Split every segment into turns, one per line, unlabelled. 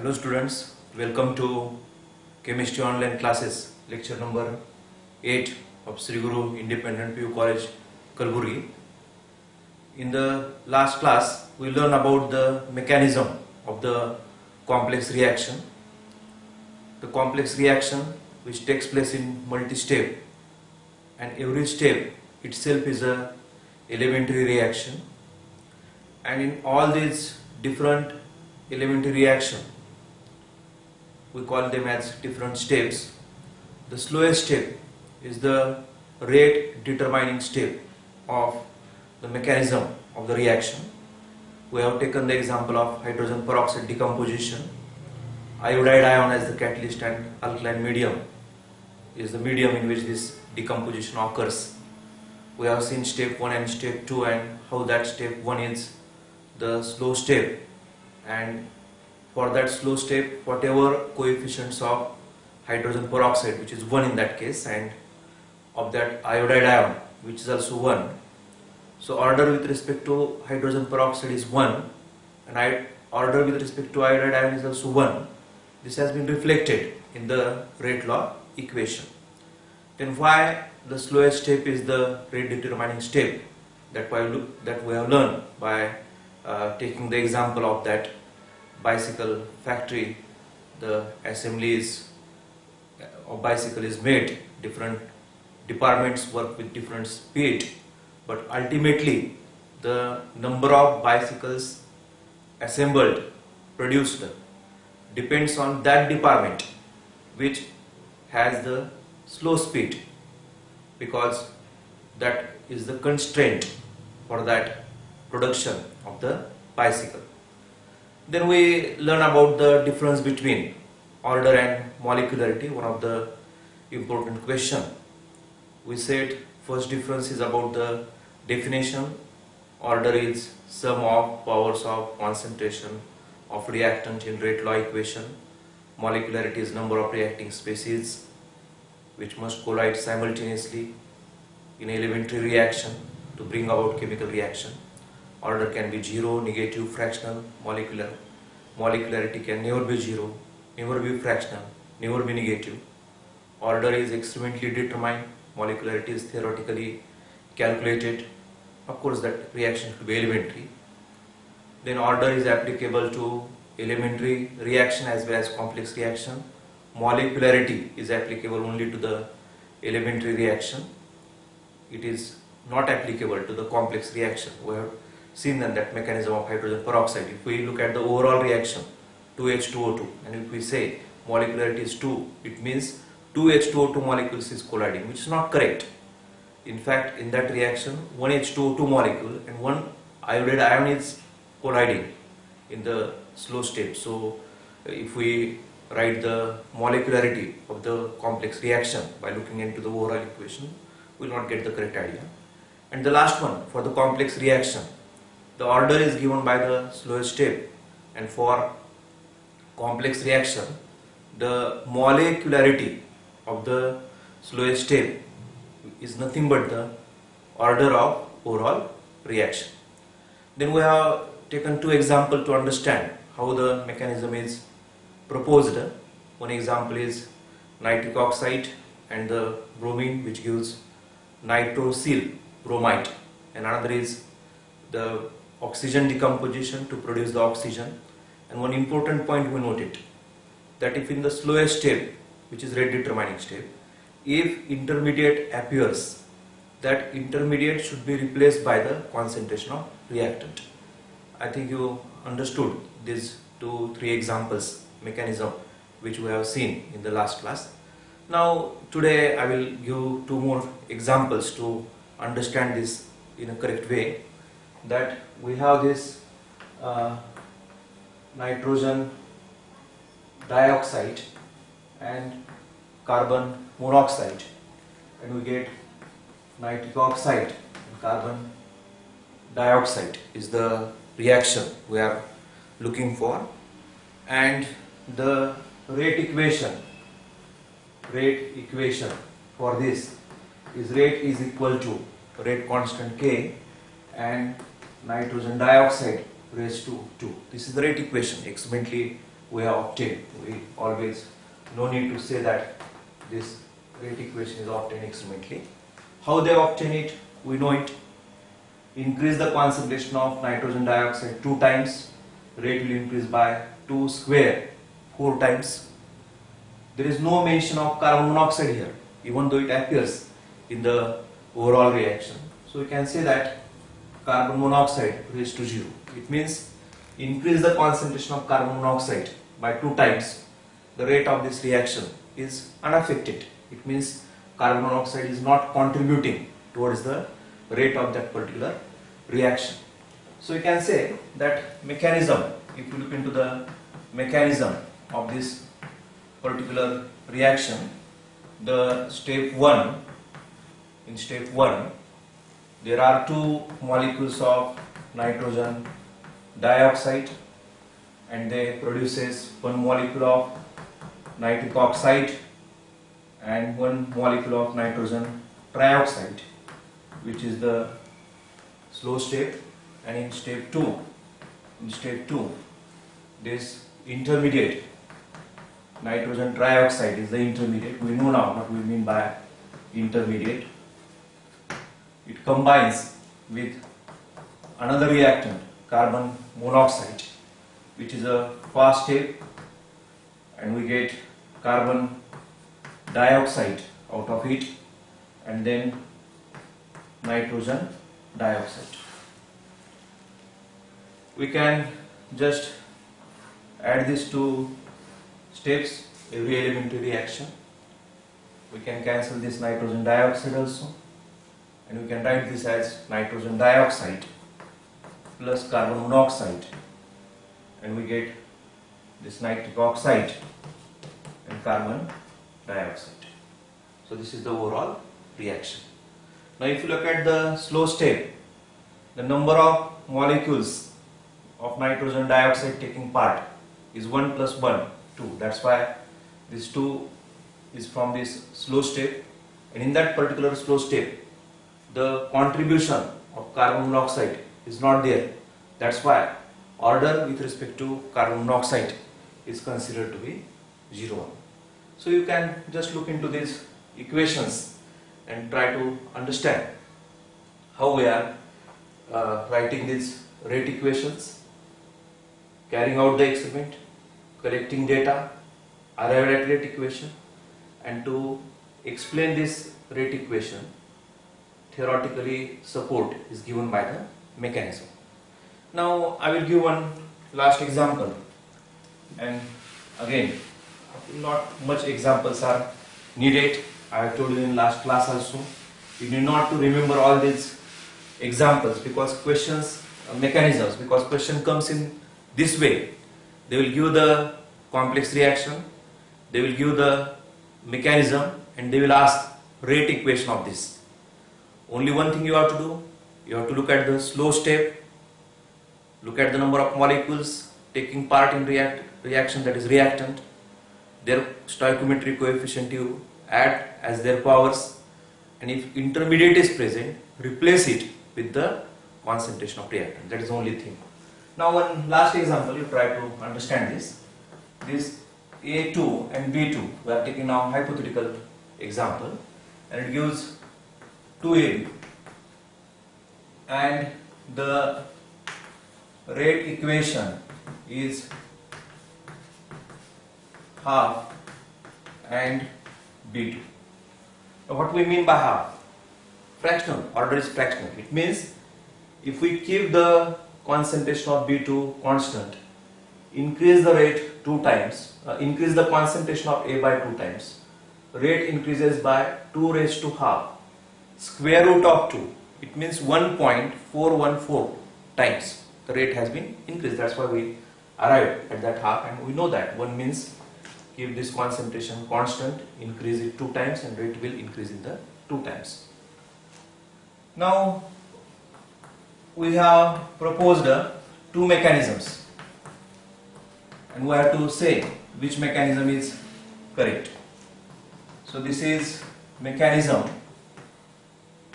Hello students, welcome to Chemistry Online Classes, lecture number 8 of Sri Guru Independent PU College, Kalburgi. In the last class, we learned about the mechanism of the complex reaction. The complex reaction which takes place in multi-step, and every step itself is a elementary reaction, and in all these different elementary reactions we call them as different steps. The slowest step is the rate determining step of the mechanism of the reaction. We have taken the example of hydrogen peroxide decomposition. Iodide ion as the catalyst and alkaline medium is the medium in which this decomposition occurs. We have seen step 1 and step 2 and how that step 1 is the slow step, and for that slow step whatever coefficients of hydrogen peroxide, which is 1 in that case, and of that iodide ion, which is also 1. So order with respect to hydrogen peroxide is 1 and order with respect to iodide ion is also 1. This has been reflected in the rate law equation. Then why the slowest step is the rate determining step, that we have learned by taking the example of that bicycle factory. The assemblies of bicycle is made, different departments work with different speed, but ultimately the number of bicycles assembled, produced, depends on that department which has the slow speed, because that is the constraint for that production of the bicycle. Then we learn about the difference between order and molecularity, one of the important question. We said first difference is about the definition. Order is sum of powers of concentration of reactant in rate law equation. Molecularity is number of reacting species which must collide simultaneously in elementary reaction to bring about chemical reaction. Order can be 0, negative, fractional, molecular. Molecularity can never be 0, never be fractional, never be negative. Order is experimentally determined, molecularity is theoretically calculated. Of course, that reaction should be elementary. Then order is applicable to elementary reaction as well as complex reaction. Molecularity is applicable only to the elementary reaction. It is not applicable to the complex reaction. We have seen that mechanism of hydrogen peroxide. If we look at the overall reaction 2H2O2, and if we say molecularity is 2, it means 2 H2O2 molecules is colliding, which is not correct. In fact, in that reaction 1 H2O2 molecule and 1 iodide ion is colliding in the slow state. So if we write the molecularity of the complex reaction by looking into the overall equation, we will not get the correct idea. And the last one, for the complex reaction, the order is given by the slowest step, and for complex reaction the molecularity of the slowest step is nothing but the order of overall reaction. Then we have taken two examples to understand how the mechanism is proposed. One example is nitric oxide and the bromine, which gives nitrosyl bromide, and another is the oxygen decomposition to produce the oxygen. And one important point we noted, that if in the slowest step, which is rate determining step, if intermediate appears, that intermediate should be replaced by the concentration of reactant. I think you understood these 2-3 examples mechanism which we have seen in the last class. Now today I will give 2 more examples to understand this in a correct way. That we have this nitrogen dioxide and carbon monoxide, and we get nitric oxide and carbon dioxide is the reaction we are looking for. And the rate equation for this is rate is equal to rate constant K and nitrogen dioxide raised to 2. This is the rate equation experimentally we have obtained. We always, no need to say that this rate equation is obtained experimentally. How they obtain it? We know it. Increase the concentration of nitrogen dioxide 2 times, rate will increase by 2 square 4 times. There is no mention of carbon monoxide here, even though it appears in the overall reaction. So we can say that carbon monoxide raised to 0. It means increase the concentration of carbon monoxide by 2 times, the rate of this reaction is unaffected. It means carbon monoxide is not contributing towards the rate of that particular reaction. So you can say that mechanism, if you look into the mechanism of this particular reaction, the step 1, in step 1 there are 2 molecules of nitrogen dioxide and they produces 1 molecule of nitric oxide and 1 molecule of nitrogen trioxide, which is the slow step. And in step 2 this intermediate nitrogen trioxide is the intermediate. We know now what we mean by intermediate. It combines with another reactant, carbon monoxide, which is a fast step, and we get carbon dioxide out of it and then nitrogen dioxide. We can just add these 2 steps, every elementary reaction. We can cancel this nitrogen dioxide also, and we can write this as nitrogen dioxide plus carbon monoxide, and we get this nitric oxide and carbon dioxide. So this is the overall reaction. Now if you look at the slow step, the number of molecules of nitrogen dioxide taking part is 1 plus 1, 2. That's why this 2 is from this slow step, and in that particular slow step the contribution of carbon monoxide is not there. That's why order with respect to carbon monoxide is considered to be 0. So you can just look into these equations and try to understand how we are writing these rate equations, carrying out the experiment, collecting data, arrive at rate equation, and to explain this rate equation, theoretically support is given by the mechanism. Now I will give one last example, and again not much examples are needed. I have told you in last class also, you need not to remember all these examples because questions, mechanisms, because question comes in this way. They will give the complex reaction, they will give the mechanism, and they will ask rate equation of this. Only one thing you have to do, you have to look at the slow step, look at the number of molecules taking part in reaction, that is reactant, their stoichiometric coefficient you add as their powers, and if intermediate is present, replace it with the concentration of reactant. That is the only thing. Now one last example, you try to understand this. This A2 and B2, we are taking now hypothetical example, and it gives 2AB, and the rate equation is half and B2. Now what we mean by half? Fractional, order is fractional. It means if we keep the concentration of B2 constant, increase the rate 2 times, increase the concentration of A by 2 times, rate increases by 2 raised to half, square root of 2, it means 1.414 times the rate has been increased. That's why we arrived at that half, and we know that 1 means keep this concentration constant, increase it 2 times, and rate will increase in the 2 times. Now we have proposed 2 mechanisms, and we have to say which mechanism is correct. So this is mechanism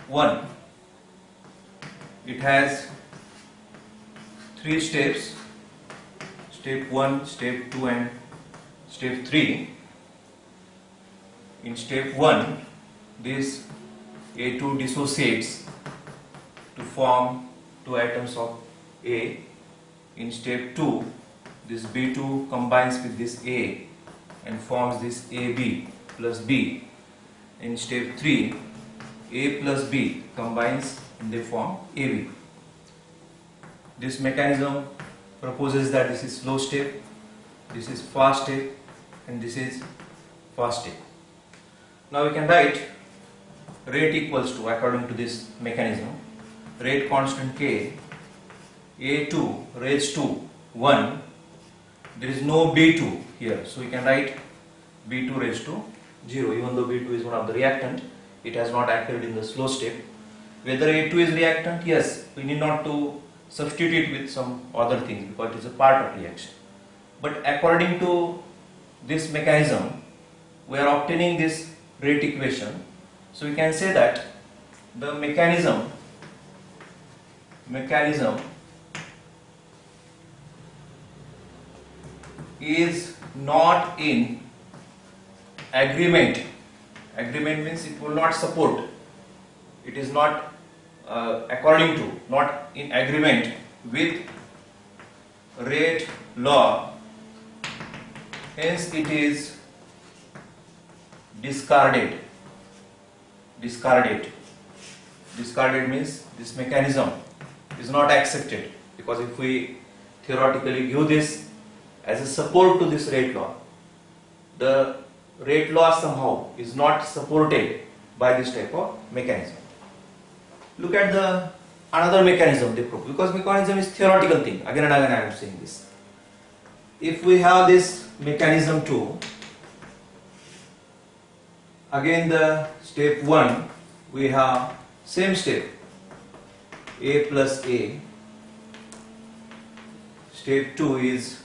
1. It has 3 steps. step 1, step 2 and step 3. In step 1, this A2 dissociates to form two atoms of A. In step 2, this B2 combines with this A and forms this AB plus B. In step 3, A plus B combines and they form AB. This mechanism proposes that this is slow step, this is fast step, and this is fast step. Now we can write rate equals to, according to this mechanism, rate constant K, A2 raised to 1. There is no B2 here, so we can write B2 raised to 0. Even though B2 is one of the reactant, it has not acted in the slow step. Whether A2 is reactant, yes, we need not to substitute it with some other things because it is a part of reaction. But according to this mechanism, we are obtaining this rate equation. So we can say that the mechanism is not in agreement. Agreement means it will not support. It is not according to, not in agreement with rate law. Hence it is discarded. Discarded means this mechanism is not accepted, because if we theoretically give this as a support to this rate law, the rate law somehow is not supported by this type of mechanism. Look at the another mechanism they propose, because mechanism is theoretical thing. Again and again I am saying this. If we have this mechanism 2, again the step 1 we have same step, A plus A. Step 2 is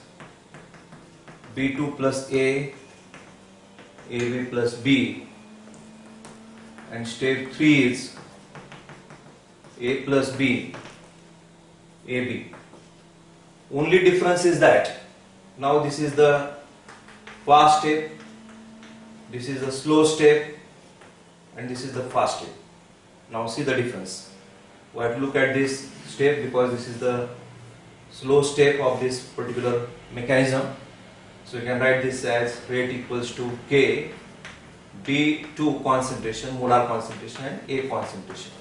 B2 plus A, AB plus B, and step 3 is A plus B, AB. Only difference is that now this is the fast step, this is the slow step, and this is the fast step. Now see the difference. We have to look at this step because this is the slow step of this particular mechanism. So you can write this as rate equals to K, B2 concentration, molar concentration, and A concentration.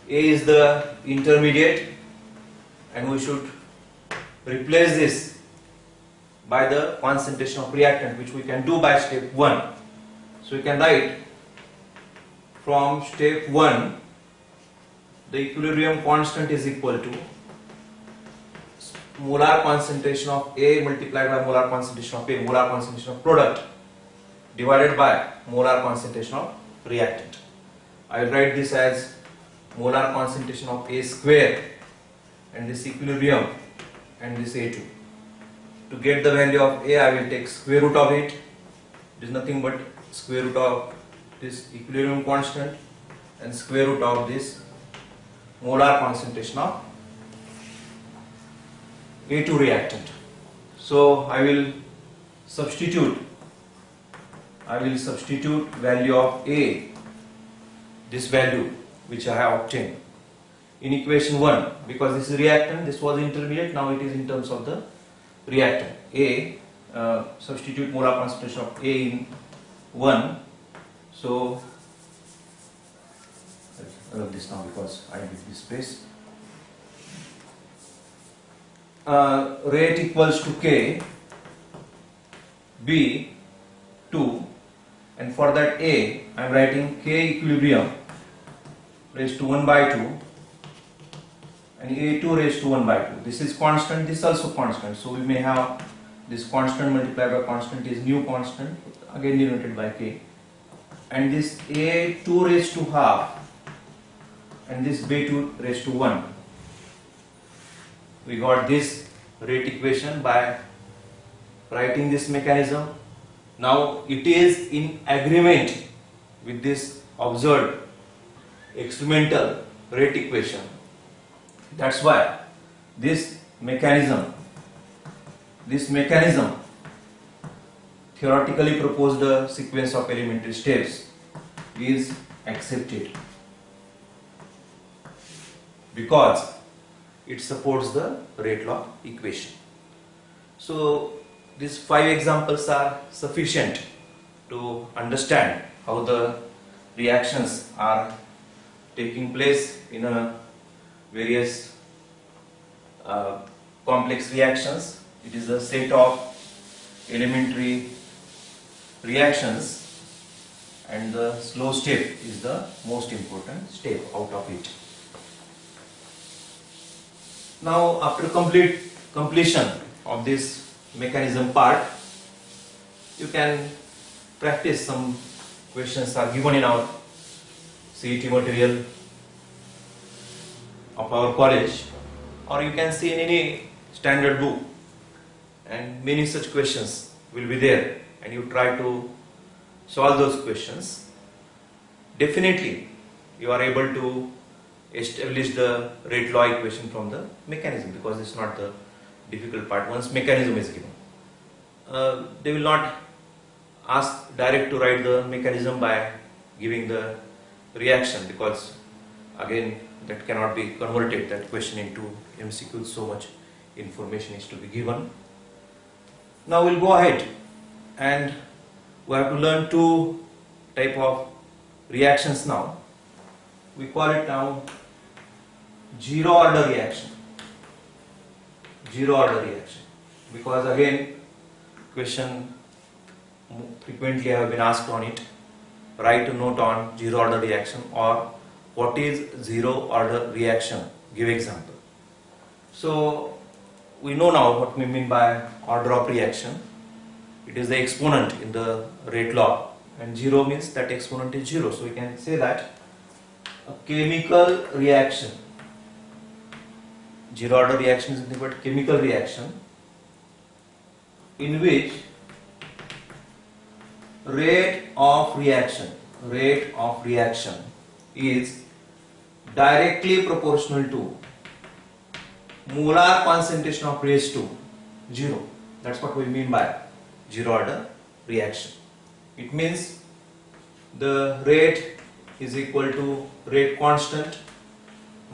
A is the intermediate, and we should replace this by the concentration of reactant, which we can do by step 1. So we can write from step 1, the equilibrium constant is equal to molar concentration of A multiplied by molar concentration of A, molar concentration of product, divided by molar concentration of reactant. I will write this as molar concentration of A square and this equilibrium and this A2. To get the value of A, I will take square root of it. It is nothing but square root of this equilibrium constant and square root of this molar concentration of A2 reactant. So I will substitute value of A, this value which I have obtained in equation 1, because this is reactant, this was intermediate, now it is in terms of the reactant. A, substitute molar concentration of A in 1. So I love this now because I need this space. Rate equals to K, B 2, and for that A I am writing K equilibrium raised to 1 by 2 and A2 raised to 1 by 2. This is constant, this is also constant, so we may have this constant multiplied by constant is new constant, again denoted by K, and this A2 raised to half and this B2 raised to 1. We got this rate equation by writing this mechanism. Now it is in agreement with this observed experimental rate equation. That's why this mechanism this mechanism theoretically proposed a sequence of elementary steps is accepted because it supports the rate law equation. So these 5 examples are sufficient to understand how the reactions are taking place in a various complex reactions. It is a set of elementary reactions, and the slow step is the most important step out of it. Now, after completion of this mechanism part, you can practice some questions are given in our CET material of our college, or you can see in any standard book, and many such questions will be there, and you try to solve those questions. Definitely you are able to establish the rate law equation from the mechanism, because it's not the difficult part once mechanism is given. They will not ask direct to write the mechanism by giving the reaction, because again that cannot be converted, that question, into MCQ. So much information is to be given. Now we'll go ahead, and we have to learn 2 type of reactions now. We call it now zero order reaction. Zero order reaction, because again question frequently have been asked on it. Write a note on zero order reaction, or what is zero order reaction, give example. So we know now what we mean by order of reaction. It is the exponent in the rate law, and zero means that exponent is zero. So we can say that a chemical reaction, zero order reaction is nothing but chemical reaction in which rate of reaction is directly proportional to molar concentration of raised to 0. That's what we mean by zero order reaction. It means the rate is equal to rate constant,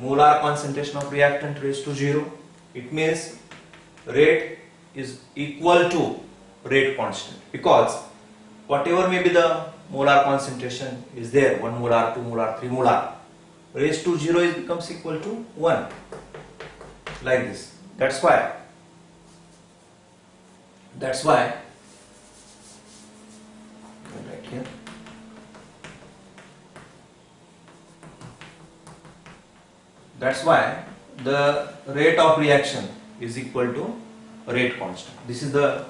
molar concentration of reactant raised to 0. It means rate is equal to rate constant, because whatever may be the molar concentration is there, 1 molar, 2 molar, 3 molar, raised to 0 is becomes equal to 1, like this. That's why right here, that's why the rate of reaction is equal to rate constant. This is the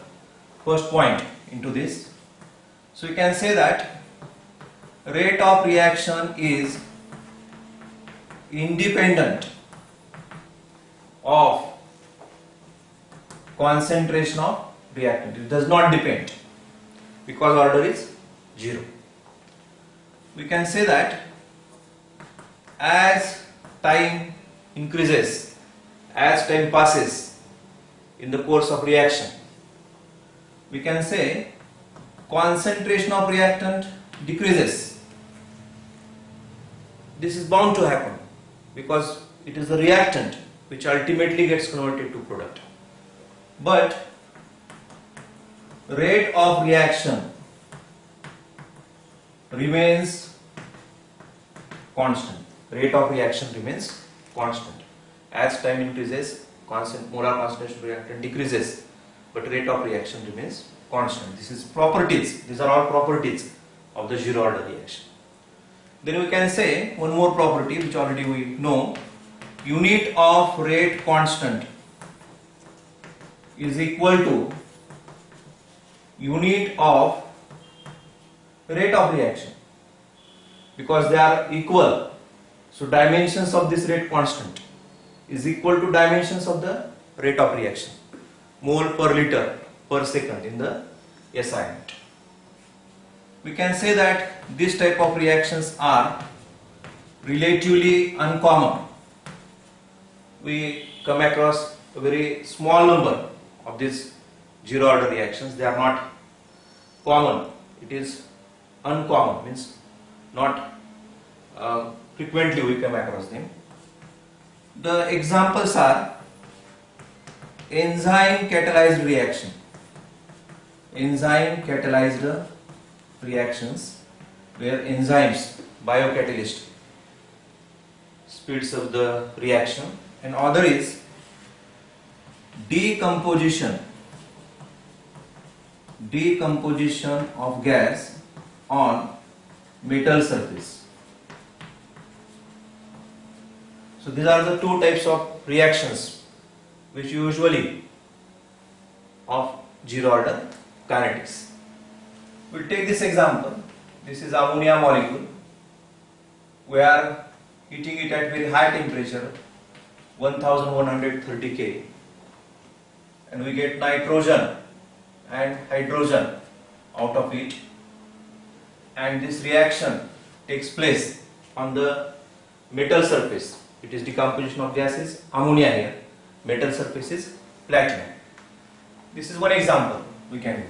first point into this. So you can say that rate of reaction is independent of concentration of reactant. It does not depend, because order is 0. We can say that as time increases, as time passes in the course of reaction, we can say concentration of reactant decreases. This is bound to happen, because it is the reactant which ultimately gets converted to product. But rate of reaction remains constant. Rate of reaction remains constant. As time increases, molar concentration of reactant decreases, but rate of reaction remains constant. This is properties. These are all properties of the zero order reaction. Then we can say one more property which already we know. Unit of rate constant is equal to unit of rate of reaction, because they are equal. So dimensions of this rate constant is equal to dimensions of the rate of reaction, mole per liter per second in the SI unit. We can say that this type of reactions are relatively uncommon. We come across a very small number of these zero order reactions. They are not common. It is uncommon, means not frequently we come across them. The examples are enzyme catalyzed reaction. Enzyme catalyzed reactions where enzymes, biocatalyst, speeds up the reaction, and other is decomposition of gas on metal surface. So these are the two types of reactions which usually of zero order kinetics. We'll take this example. This is ammonia molecule. We are heating it at very high temperature, 1130 K, and we get nitrogen and hydrogen out of it, and this reaction takes place on the metal surface. It is decomposition of gases, ammonia here, metal surface is platinum. This is one example we can give.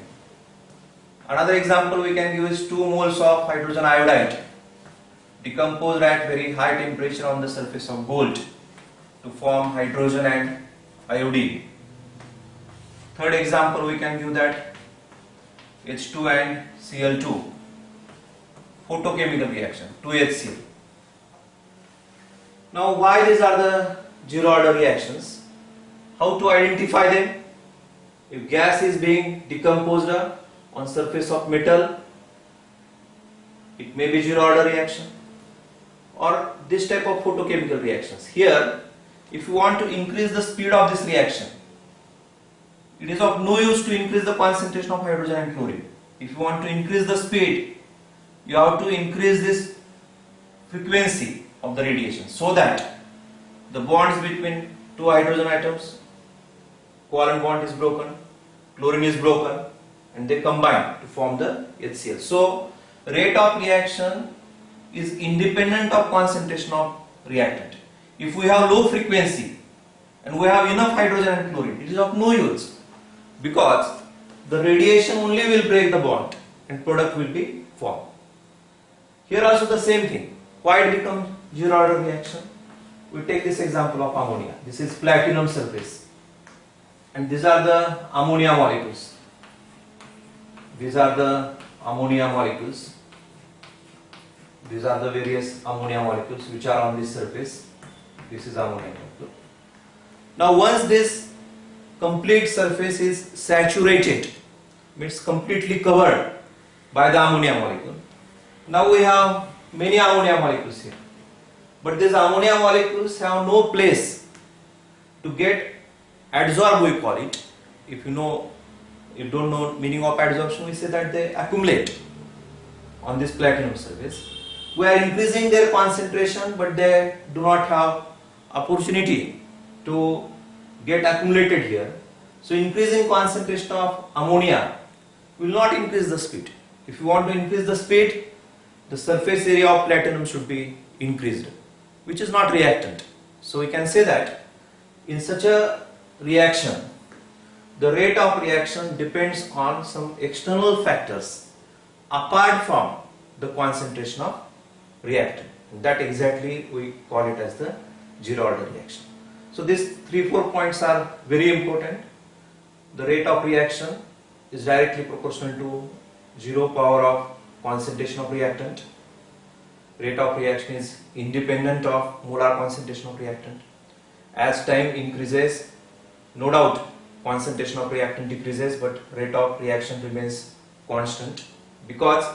Another example we can give is 2 moles of hydrogen iodide decomposed at very high temperature on the surface of gold to form hydrogen and iodine. Third example we can give that H2 and Cl2, photochemical reaction, 2HCl. Now why these are the zero order reactions? How to identify them? If gas is being decomposed on surface of metal, it may be zero order reaction, or this type of photochemical reactions. Here, if you want to increase the speed of this reaction, it is of no use to increase the concentration of hydrogen and chlorine. If you want to increase the speed, you have to increase this frequency of the radiation so that the bonds between two hydrogen atoms, covalent bond is broken, chlorine is broken, and they combine to form the HCl. So rate of reaction is independent of concentration of reactant. If we have low frequency and we have enough hydrogen and chlorine, it is of no use, because the radiation only will break the bond and product will be formed. Here also the same thing. Why it becomes zero order reaction? We take this example of ammonia. This is platinum surface, and these are the ammonia molecules. These are the ammonia molecules. These are the various ammonia molecules which are on this surface. This is ammonia molecule. Now once this complete surface is saturated, means completely covered by the ammonia molecule. Now we have many ammonia molecules here, but these ammonia molecules have no place to get adsorbed, we call it. If you don't know meaning of adsorption, we say that they accumulate on this platinum surface. We are increasing their concentration, but they do not have opportunity to get accumulated here. So increasing concentration of ammonia will not increase the speed. If you want to increase the speed, the surface area of platinum should be increased, which is not reactant. So we can say that in such a reaction, the rate of reaction depends on some external factors apart from the concentration of reactant. That exactly we call it as the zero order reaction. So these 3-4 points are very important. The rate of reaction is directly proportional to 0 power of concentration of reactant. Rate of reaction is independent of molar concentration of reactant. As time increases, no doubt concentration of reactant decreases, but rate of reaction remains constant, because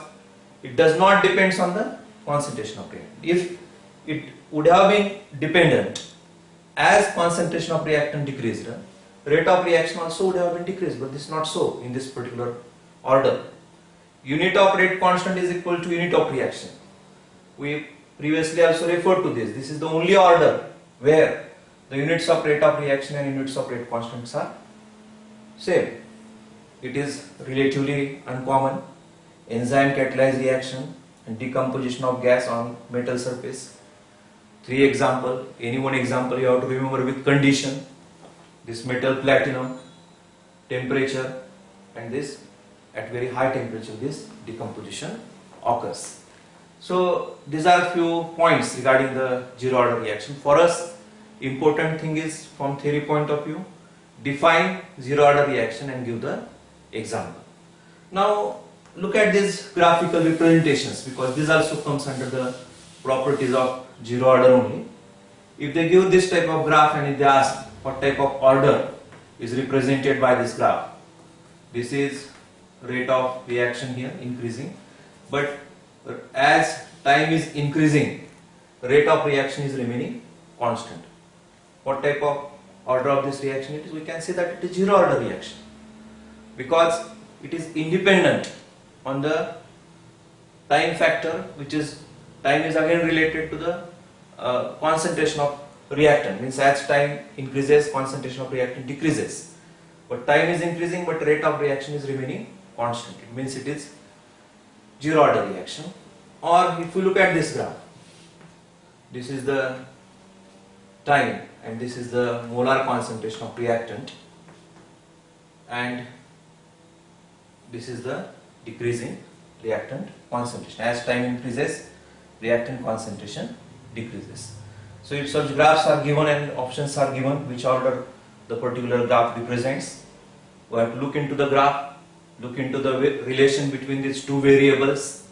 it does not depend on the concentration of reactant. If it would have been dependent, as concentration of reactant decreased, rate of reaction also would have been decreased, but this is not so in this particular order. Unit of rate constant is equal to unit of reaction. We previously also referred to this. This is the only order where the units of rate of reaction and units of rate constants are same. It is relatively uncommon. Enzyme catalyzed reaction and decomposition of gas on metal surface. 3 example, any one example you have to remember with condition. This metal platinum, temperature and this at very high temperature this decomposition occurs. So these are few points regarding the zero order reaction. For us, important thing is from theory point of view, define zero order reaction and give the example. Now look at these graphical representations, because this also comes under the properties of zero order only. If they give this type of graph and if they ask what type of order is represented by this graph, this is rate of reaction here increasing, but as time is increasing, rate of reaction is remaining constant. What type of order of this reaction it is? We can say that it is zero order reaction, because it is independent on the time factor, which is time is again related to the concentration of reactant. Means as time increases, concentration of reactant decreases, but time is increasing but rate of reaction is remaining constant. It means it is zero order reaction. Or if you look at this graph, this is the time and this is the molar concentration of reactant, and this is the decreasing reactant concentration. As time increases, reactant concentration decreases. So if such graphs are given and options are given which order the particular graph represents, we have to look into the graph, look into the relation between these two variables,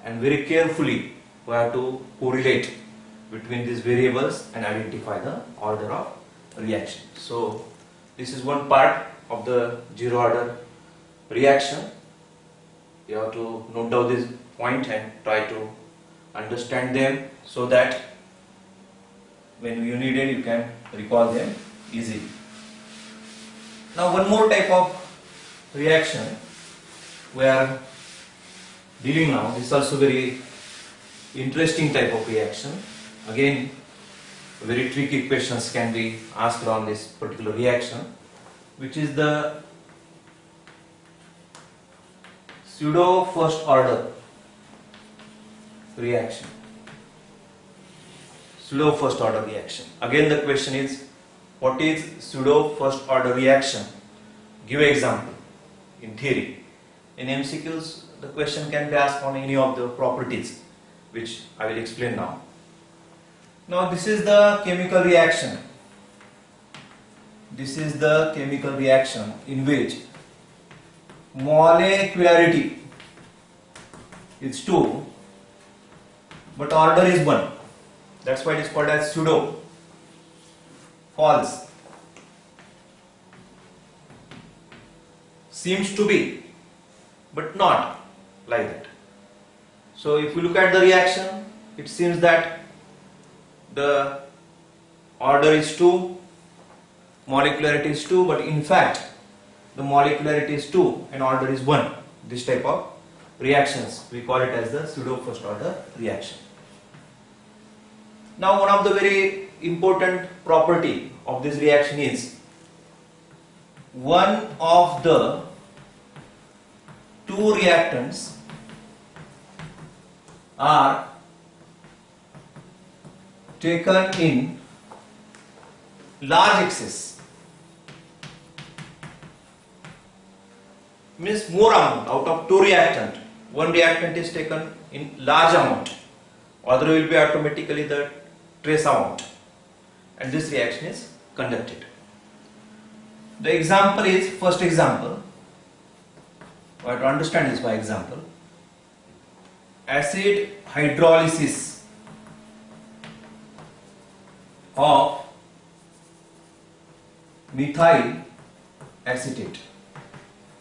and very carefully we have to correlate between these variables and identify the order of reaction. So this is one part of the zero order reaction. You have to note down this point and try to understand them, so that when you need it you can recall them easily. Now one more type of reaction we are dealing now. This is also very interesting type of reaction. Again, very tricky questions can be asked on this particular reaction, which is the pseudo first order reaction. Pseudo first order reaction. Again the question is, what is pseudo first order reaction? Give an example in theory. In MCQs the question can be asked on any of the properties, which I will explain now. Now this is the chemical reaction. This is the chemical reaction in which molecularity is 2 but order is 1. That's why it is called as pseudo. False. Seems to be, but not like that. So if you look at the reaction, it seems that the order is 2, molecularity is 2, but in fact the molecularity is 2 and order is 1. This type of reactions we call it as the pseudo first order reaction. Now one of the very important property of this reaction is, one of the two reactants are taken in large excess, means more amount. Out of two reactant, one reactant is taken in large amount, other will be automatically the trace amount, and this reaction is conducted. The example is, first example, we have to understand this by example. Acid hydrolysis of methyl acetate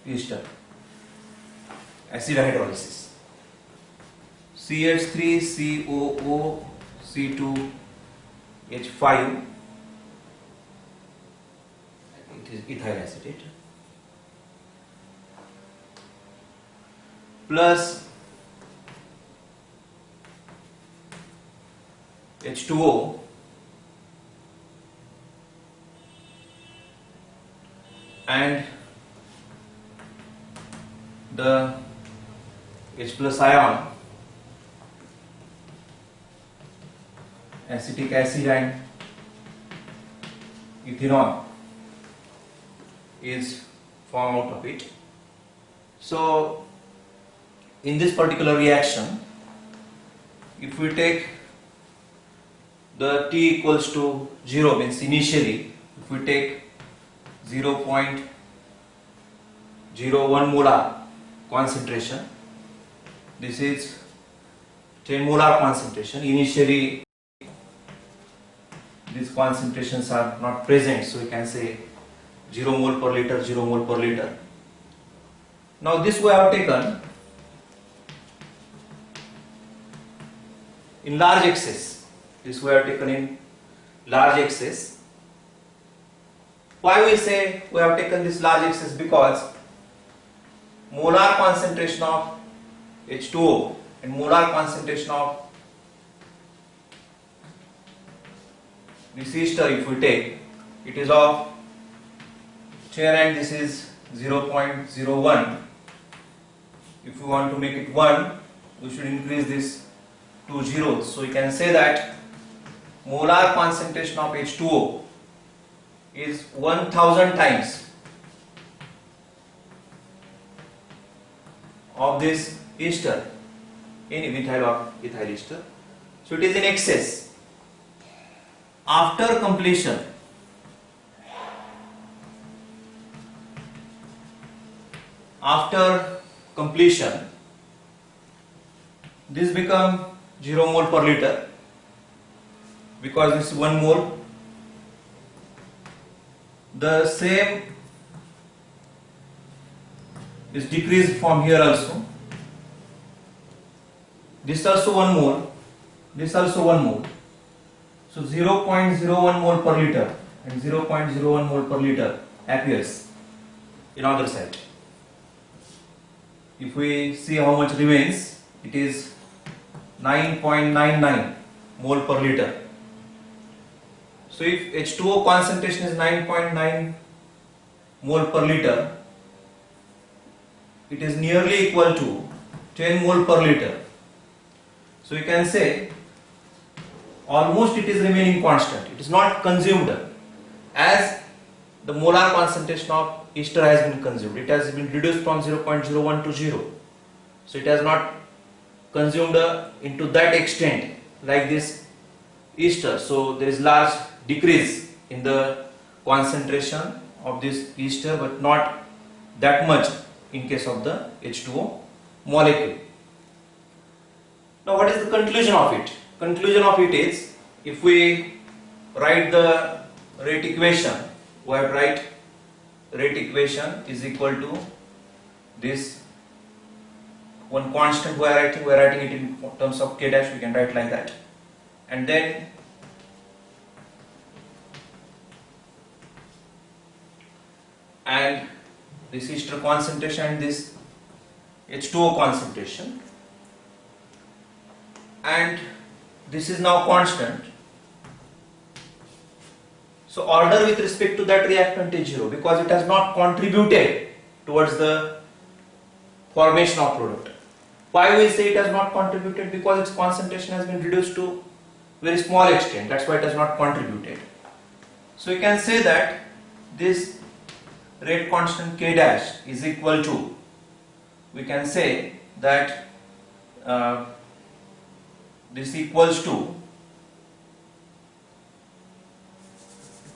ester. Acid hydrolysis. CH3COO C2H5, it is ethyl acetate, plus H2O and the H plus ion, acetic acid and ethanol is formed out of it. So in this particular reaction, if we take the T equals to 0, means initially if we take 0.01 molar concentration, this is 10 molar concentration. Initially these concentrations are not present, so we can say 0 mole per liter, 0 mole per liter. Now this we have taken in large excess. This we have taken in large excess. Why we say we have taken this large excess? Because molar concentration of H2O and molar concentration of this ester, if we take, it is of 10 and this is 0.01. If we want to make it 1, we should increase this to 0. So we can say that molar concentration of H2O is 1000 times of this ester in methyl or ethyl ester. So it is in excess. After completion, this become 0 mole per liter, because this is 1 mole. The same is decreased from here also. This also 1 mole, this also 1 mole. So 0.01 mole per liter and 0.01 mole per liter appears in other side. If we see how much remains, it is 9.99 mole per liter. So if H2O concentration is 9.9 mole per liter, it is nearly equal to 10 mole per liter. So you can say almost it is remaining constant. It is not consumed, as the molar concentration of ester has been consumed. It has been reduced from 0.01 to 0. So it has not consumed into that extent like this ester. So there is large decrease in the concentration of this ester, but not that much in case of the H2O molecule. Now what is the conclusion of it? Conclusion of it is, if we write the rate equation, we have to write rate equation is equal to this one constant we are writing it in terms of K dash, we can write like that, and then and this ester concentration and this H2O concentration, and this is now constant. So order with respect to that reactant is 0, because it has not contributed towards the formation of product. Why we say it has not contributed? Because its concentration has been reduced to very small extent. That's why it has not contributed. So you can say that this rate constant K dash is equal to, we can say that this equals to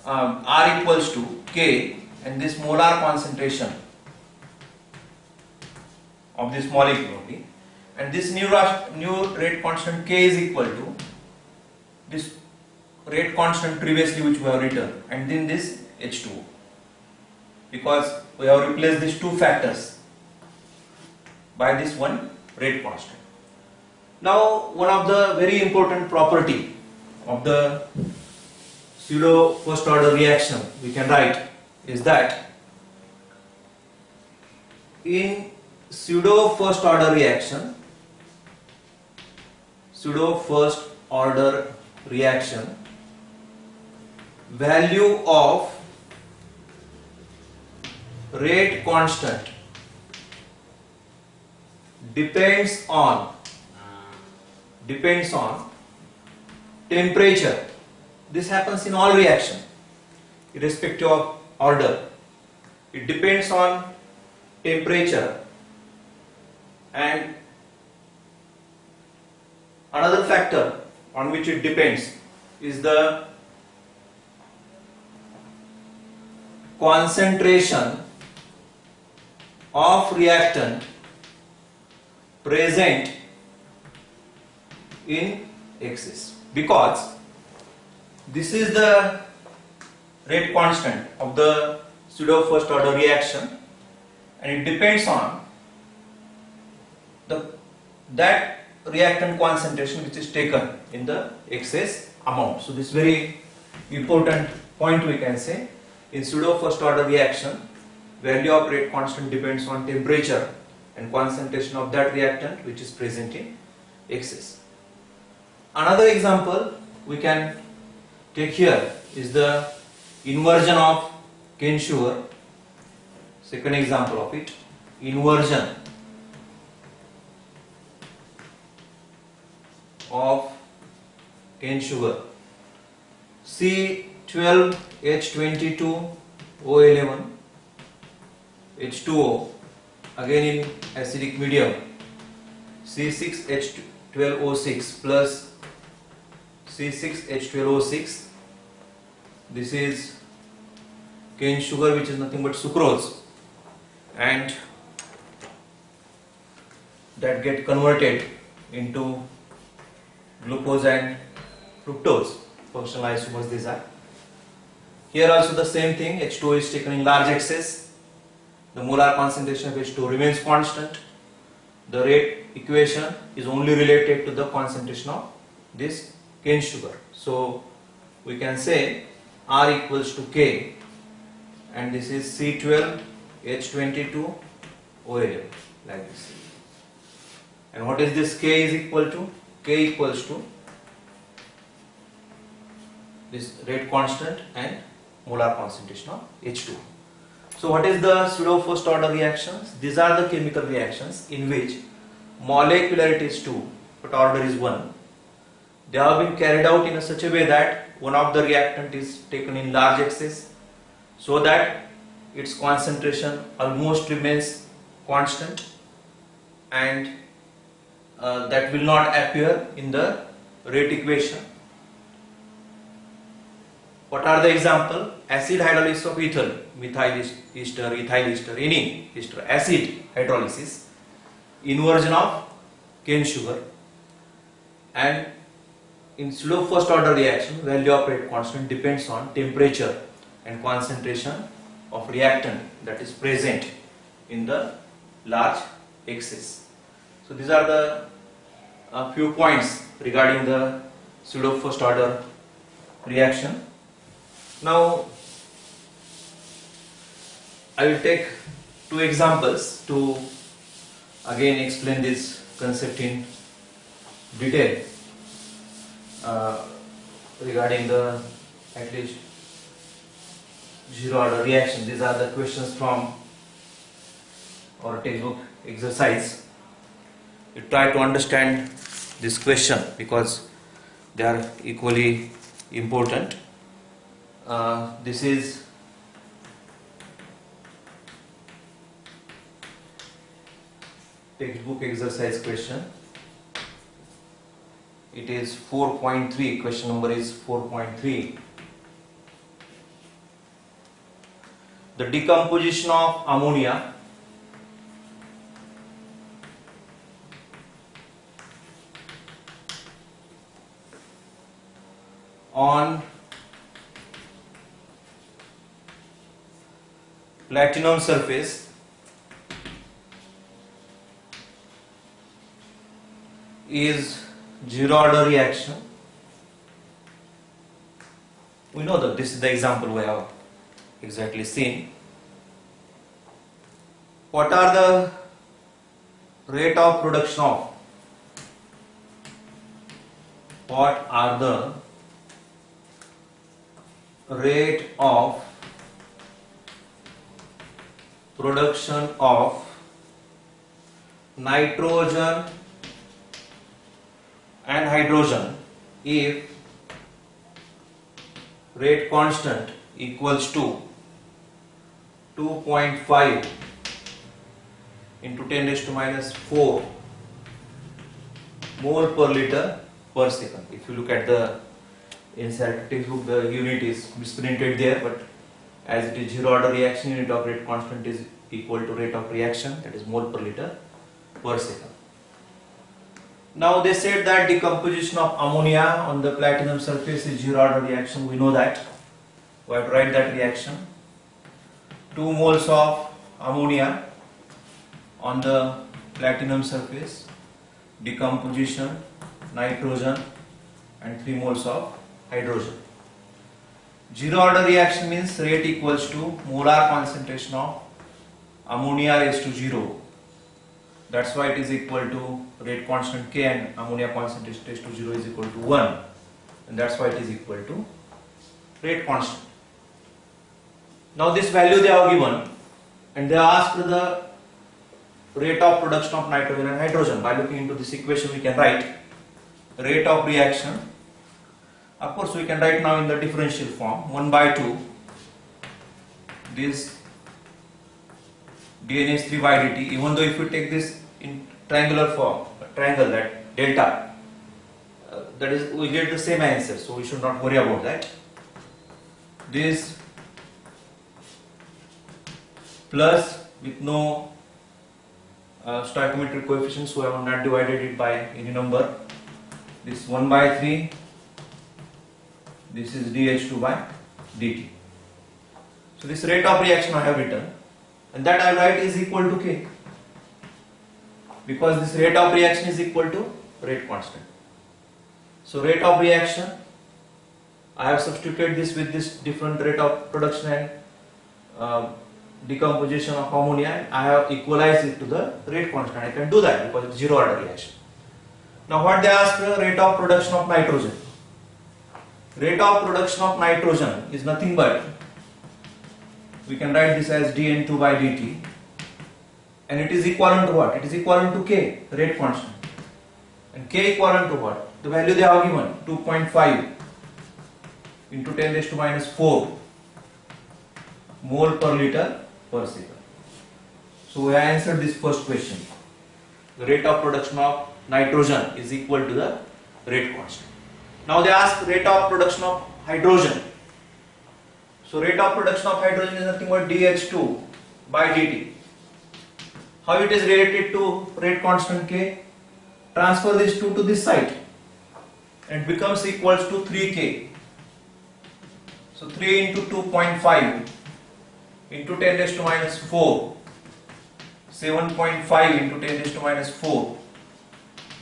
R equals to K, and this molar concentration of this molecule only, and this new rate constant K is equal to this rate constant previously which we have written, and then this H2O, because we have replaced these two factors by this one rate constant. Now one of the very important property of the pseudo first order reaction we can write is that in pseudo first order reaction, value of rate constant depends on temperature. This happens in all reactions, irrespective of order. It depends on temperature And another factor on which it depends is the concentration of reactant present in excess, because this is the rate constant of the pseudo first order reaction, and it depends on that reactant concentration which is taken in the excess amount. So this is very important point we can say. In pseudo first order reaction, value of rate constant depends on temperature and concentration of that reactant which is present in excess. Another example we can take here is the inversion of cane sugar. Second example of it, inversion of cane sugar. C12H22O11 H2O, again in acidic medium, C6H12O6 plus C6H12O6. This is cane sugar, which is nothing but sucrose, and that get converted into glucose and fructose, functional isomers these are. Here also the same thing, H2O is taken in large excess, the molar concentration of H2O remains constant, the rate equation is only related to the concentration of this cane sugar. So we can say R equals to K, and this is C12H22O11 like this. And what is this K is equal to? K equals to this rate constant and molar concentration of H2. So what is the pseudo first order reactions? These are the chemical reactions in which molecularity is 2 but order is 1. They have been carried out in such a way that one of the reactant is taken in large excess so that its concentration almost remains constant, and that will not appear in the rate equation. What are the example? Acid hydrolysis of ethyl, methyl ester, ethyl ester, any ester, acid hydrolysis, inversion of cane sugar, and in slow first order reaction, value of rate constant depends on temperature and concentration of reactant that is present in the large excess. So these are the few points regarding the pseudo first order reaction. Now I will take two examples to again explain this concept in detail regarding the at least zero order reaction. These are the questions from our textbook exercise. You try to understand this question because they are equally important. This is textbook exercise question. It is 4.3, question number is 4.3. The decomposition of ammonia on platinum surface is zero order reaction. We know that this is the example we have exactly seen. What are the rate of production of? What are the rate of production of nitrogen and hydrogen if rate constant equals to 2.5 into 10 raised to minus 4 mole per liter per second. If you look at the inside textbook, the unit is misprinted there, but as it is zero order reaction, unit of rate constant is equal to rate of reaction, that is mole per liter per second. Now they said that decomposition of ammonia on the platinum surface is zero order reaction. We know that. We have to write that reaction. 2 moles of ammonia on the platinum surface, decomposition, nitrogen, and 3 moles of hydrogen. Zero order reaction means rate equals to molar concentration of ammonia raised to 0. That's why it is equal to rate constant K, and ammonia concentration raised to 0 is equal to 1, and that's why it is equal to rate constant. Now this value they have given, and they asked the rate of production of nitrogen and hydrogen. By looking into this equation, we can write rate of reaction. Of course, we can write now in the differential form, 1 by 2 this dNH3 by dt, even though if we take this in triangular form, triangle, that delta, that is, we get the same answer, so we should not worry about that. This plus with no stoichiometric coefficient, so I have not divided it by any number. This 1 by 3, this is dH2 by dt. So this rate of reaction I have written, and that I write is equal to K, because this rate of reaction is equal to rate constant. So rate of reaction, I have substituted this with this different rate of production and decomposition of ammonia, and I have equalized it to the rate constant. I can do that because it's zero order reaction. Now what they ask, the rate of production of nitrogen. Rate of production of nitrogen is nothing but, we can write this as dN2 by dt, and it is equivalent to what? It is equivalent to K, rate constant. And K equivalent to what? The value they have given, 2.5 into 10 raised to minus 4 mole per liter per second. So we have answered this first question. The rate of production of nitrogen is equal to the rate constant. Now they ask rate of production of hydrogen. So rate of production of hydrogen is nothing but dH2 by dt. How it is related to rate constant K? Transfer this 2 to this side and it becomes equals to 3K. So 3 into 2.5 into 10 raised to minus 4, 7.5 into 10 raised to minus 4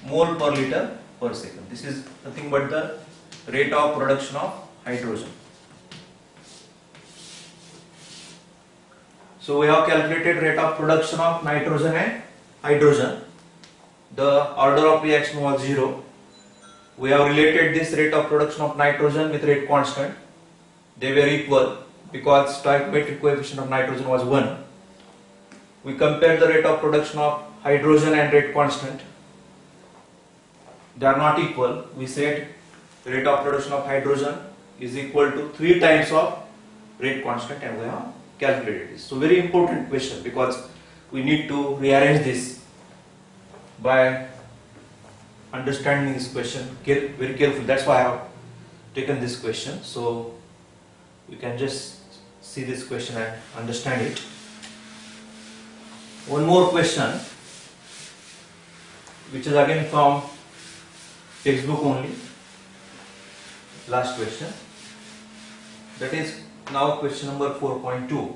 mole per liter per second. This is nothing but the rate of production of hydrogen. So we have calculated rate of production of nitrogen and hydrogen. The order of reaction was 0. We have related this rate of production of nitrogen with rate constant. They were equal because stoichiometric coefficient of nitrogen was 1. We compared the rate of production of hydrogen and rate constant. They are not equal. We said rate of production of hydrogen is equal to 3 times of rate constant, and we have calculated this. So very important question, because we need to rearrange this by understanding this question very carefully. That's why I have taken this question. So you can just see this question and understand it. One more question, which is again from textbook only. Last question. That is now question number 4.2.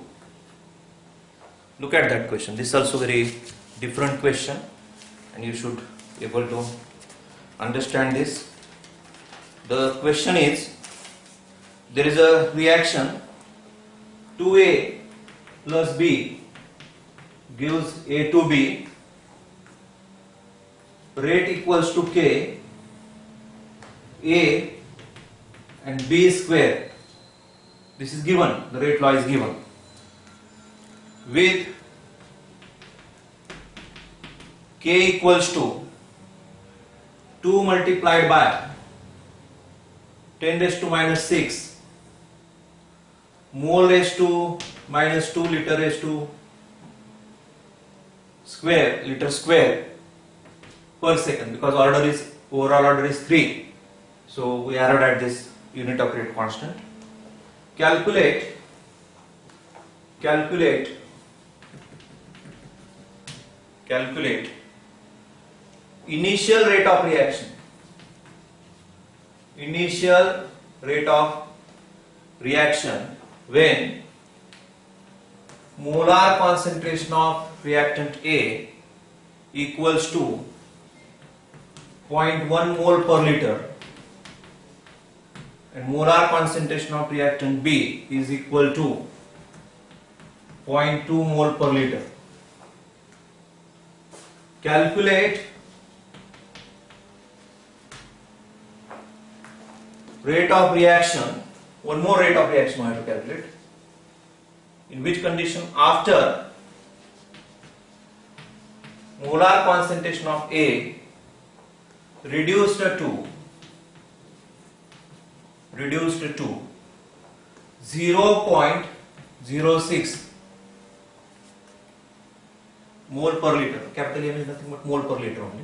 Look at that question. This is also very different question, and you should be able to understand this. The question is, there is a reaction 2A plus B gives A to B, rate equals to K, A and B square. This is given, the rate law is given, with K equals to 2 multiplied by 10 raised to minus 6 mole raised to minus 2 liter raised to liter square per second, because overall order is 3. So we arrived at this unit of rate constant. Calculate initial rate of reaction. Initial rate of reaction when molar concentration of reactant A equals to 0.1 mole per liter and molar concentration of reactant B is equal to 0.2 mole per liter. Calculate rate of reaction. One more rate of reaction I have to calculate. In which condition, after molar concentration of A reduced to 0.06 mole per liter. Capital M is nothing but mole per liter only.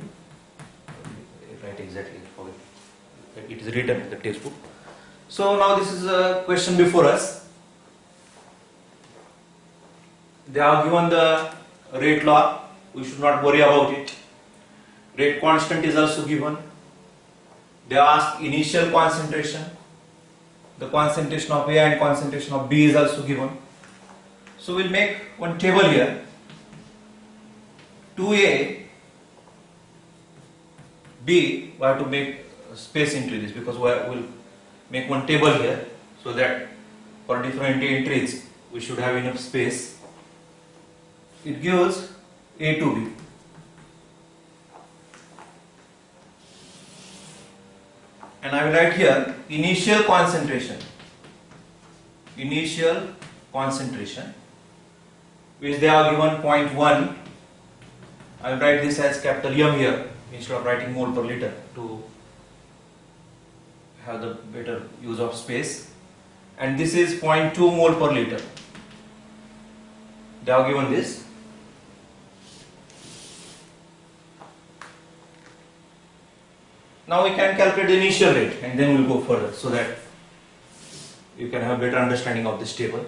Right, exactly. It is written in the textbook. So now this is a question before us. They are given the rate law. We should not worry about it. Rate constant is also given. They ask initial concentration. The concentration of A and concentration of B is also given. So we'll make one table here. 2A, B, we have to make space into this because we'll make one table here so that for different entries we should have enough space. It gives A to B. And I will write here initial concentration, which they are given 0.1. I will write this as capital M here instead of writing mole per liter to have the better use of space. And this is 0.2 mole per liter. They are given this. Now we can calculate the initial rate and then we'll go further so that you can have better understanding of this table.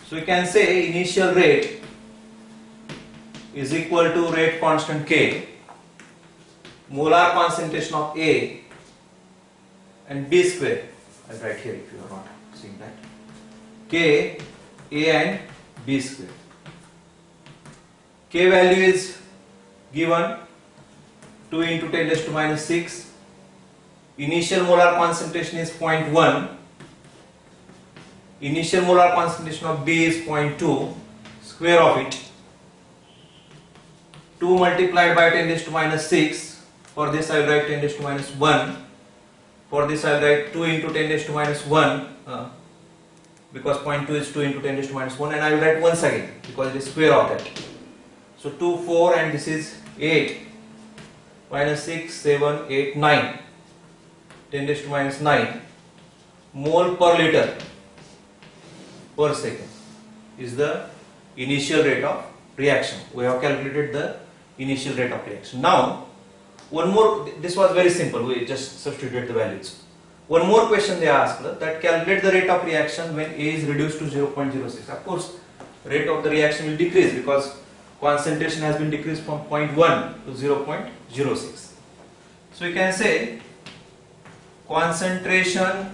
So we can say initial rate is equal to rate constant K, molar concentration of A and B square. I'll write here if you are not seeing that. K, A and B square. K value is given 2 into 10 raised to minus 6. Initial molar concentration is 0.1. Initial molar concentration of B is 0.2. Square of it. 2 multiplied by 10 raised to minus 6. For this I will write 10 raised to minus 1. For this I will write 2 into 10 raised to minus 1. Because 0.2 is 2 into 10 raised to minus 1. And I will write once again because it is square of that. So 2, 4 and this is 8. Minus 6, 7, 8, 9. 10 raised to minus 9 mole per liter per second is the initial rate of reaction. We have calculated the initial rate of reaction. Now, one more, this was very simple, we just substituted the values. One more question they asked, that calculate the rate of reaction when A is reduced to 0.06. Of course, rate of the reaction will decrease because concentration has been decreased from 0.1 to 0.06. So we can say concentration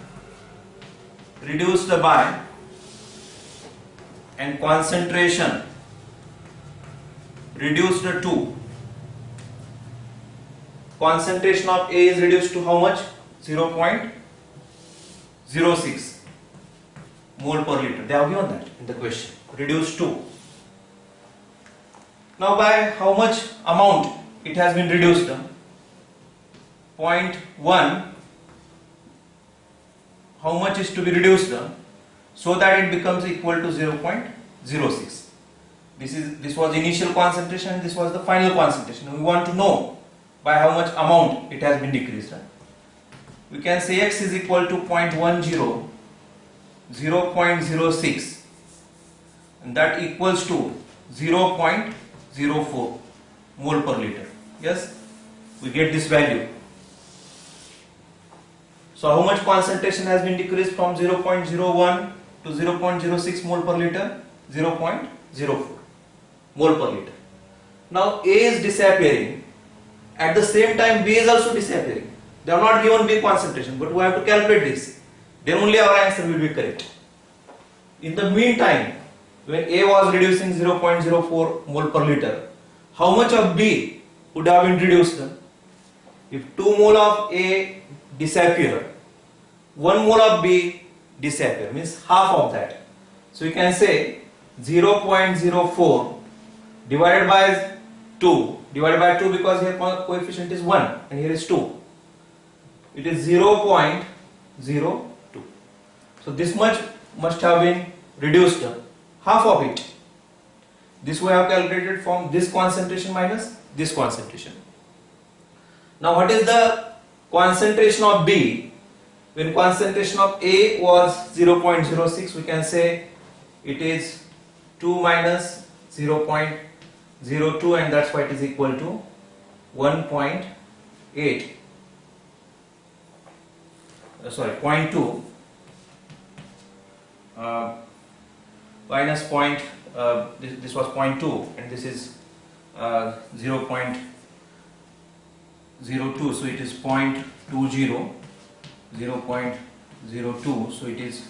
reduced by and concentration reduced to. Concentration of A is reduced to how much? 0.06 mole per liter. They have given that in the question. Reduced to. Now by how much amount it has been reduced? 0.1. How much is to be reduced so that it becomes equal to 0.06. This was initial concentration and this was the final concentration. We want to know by how much amount it has been decreased. We can say X is equal to 0.10, 0.06 and that equals to 0.06 0.04 mole per liter. Yes, we get this value. So how much concentration has been decreased from 0.01 to 0.06 mole per liter? 0.04 mole per liter. Now A is disappearing. At the same time B is also disappearing. They are not given B concentration, but we have to calculate this. Then only our answer will be correct. In the meantime, when A was reducing 0.04 mole per liter, how much of B would have been reduced? If 2 mole of A disappear, 1 mole of B disappear, means half of that. So you can say 0.04 divided by 2, divided by 2 because here coefficient is 1 and here is 2. It is 0.02. So this much must have been reduced, half of it. This we have calculated from this concentration minus this concentration. Now what is the concentration of B? When concentration of A was 0.06, we can say it is 2 minus 0.02, and that's why it is equal to 1.8. Sorry, 0.2 minus this was 0.2 and this is 0.02, so it is 0.20, 0.02, so it is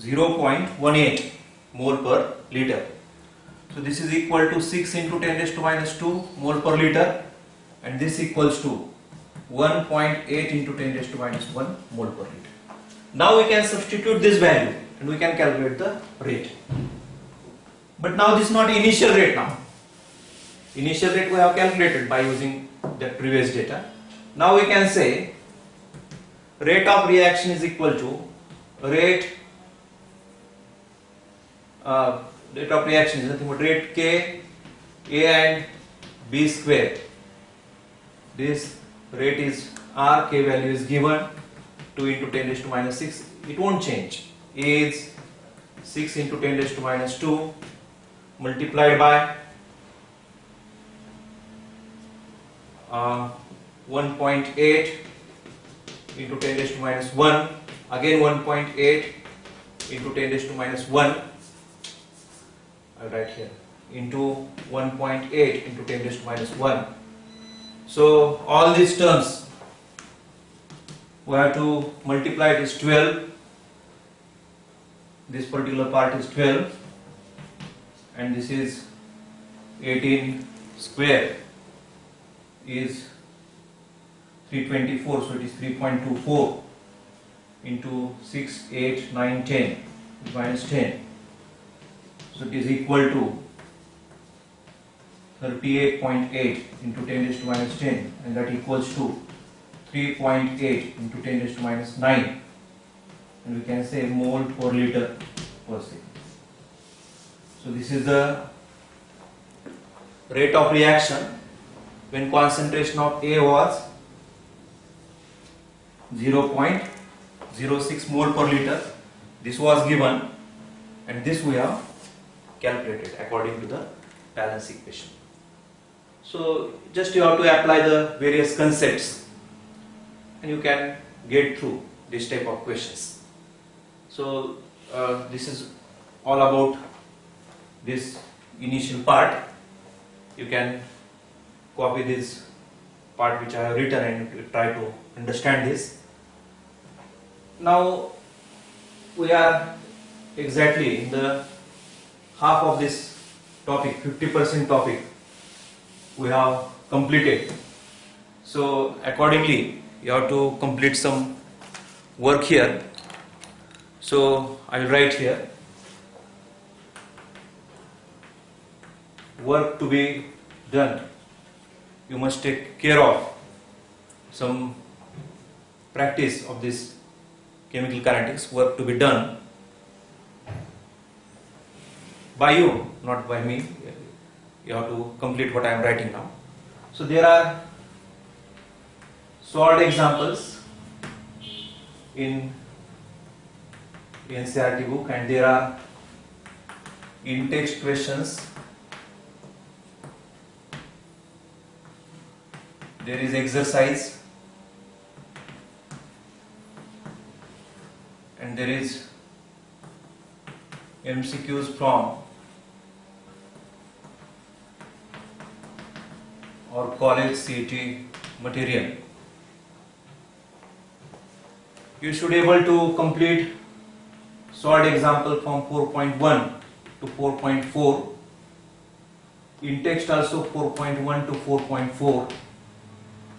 0.18 mole per liter. So this is equal to 6 into 10 raised to minus 2 mole per liter, and this equals to 1.8 into 10 raised to minus 1 mole per liter. Now we can substitute this value and we can calculate the rate. But now this is not initial rate now. Initial rate we have calculated by using the previous data. Now we can say rate of reaction is equal to rate of reaction is nothing but rate K A and B square. This rate is R, K value is given 2 into 10 raised to minus 6. It won't change. A is 6 into 10 raised to minus 2 multiplied by 1.8 into 10 raised to minus 1, again 1.8 into 10 raised to minus 1, I'll write here, into 1.8 into 10 raised to minus 1. So all these terms we have to multiply. It is 12. This particular part is 12 and this is 18 square is 324, so it is 3.24 into 6, 8, 9, 10 minus 10. So it is equal to 38.8 into 10 raised to minus 10, and that equals to 3.8 into 10 raised to minus 9, and we can say mole per liter per second. So this is the rate of reaction when concentration of A was 0.06 mole per liter. This was given and this we have calculated according to the balance equation. So just you have to apply the various concepts and you can get through this type of questions. So this is all about this initial part. You can copy this part which I have written and try to understand this. Now we are exactly in the half of this topic, 50% topic we have completed. So accordingly you have to complete some work here. So I will write here work to be done. You must take care of some practice of this chemical kinetics, work to be done by you, not by me. You have to complete what I am writing now. So there are solved examples in NCERT book, and there are in text questions. There is exercise and there is MCQs from or college CET material. You should be able to complete solved example from 4.1 to 4.4. In text also 4.1 to 4.4.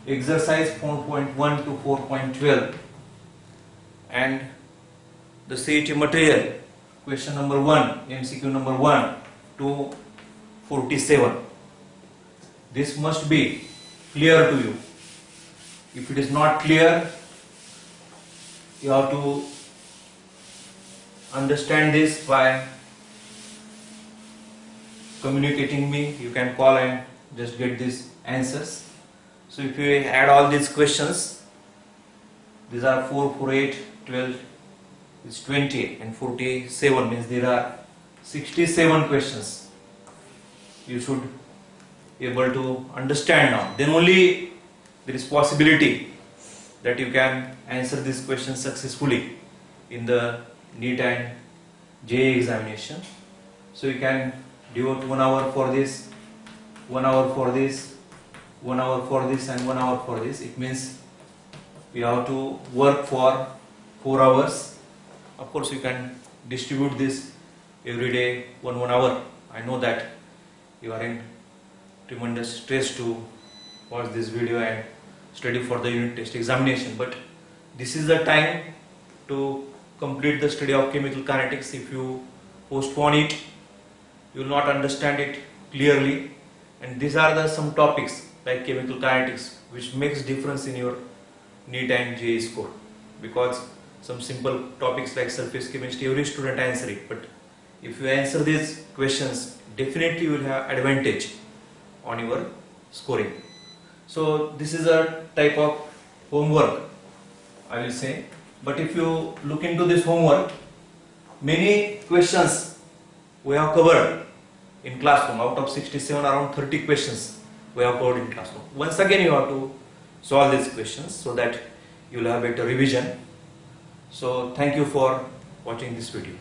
Exercise 4.1 to 4.12. And the CET material, question number 1, MCQ number 1 to 47. This must be clear to you. If it is not clear, you have to understand this by communicating me. You can call and just get these answers. So if you add all these questions, these are 4, 4, 8, 12 is 20 and 47 means there are 67 questions. You should be able to understand now. Then only there is possibility that you can answer these questions successfully in the NEET and JEE examination. So you can devote 1 hour for this, 1 hour for this, 1 hour for this and 1 hour for this. It means you have to work for 4 hours. Of course you can distribute this every day 1 hour. I know that you are in tremendous stress to watch this video and study for the unit test examination, but this is the time to complete the study of chemical kinetics. If you postpone it, you will not understand it clearly, and these are the some topics like chemical kinetics which makes difference in your NEET and JEE score, because some simple topics like surface chemistry every student answer it, but if you answer these questions definitely you will have advantage on your scoring. So this is a type of homework, I will say, but if you look into this homework, many questions we have covered in classroom. Out of 67, around 30 questions we have covered in classroom. Once again you have to solve these questions so that you will have better revision. So thank you for watching this video.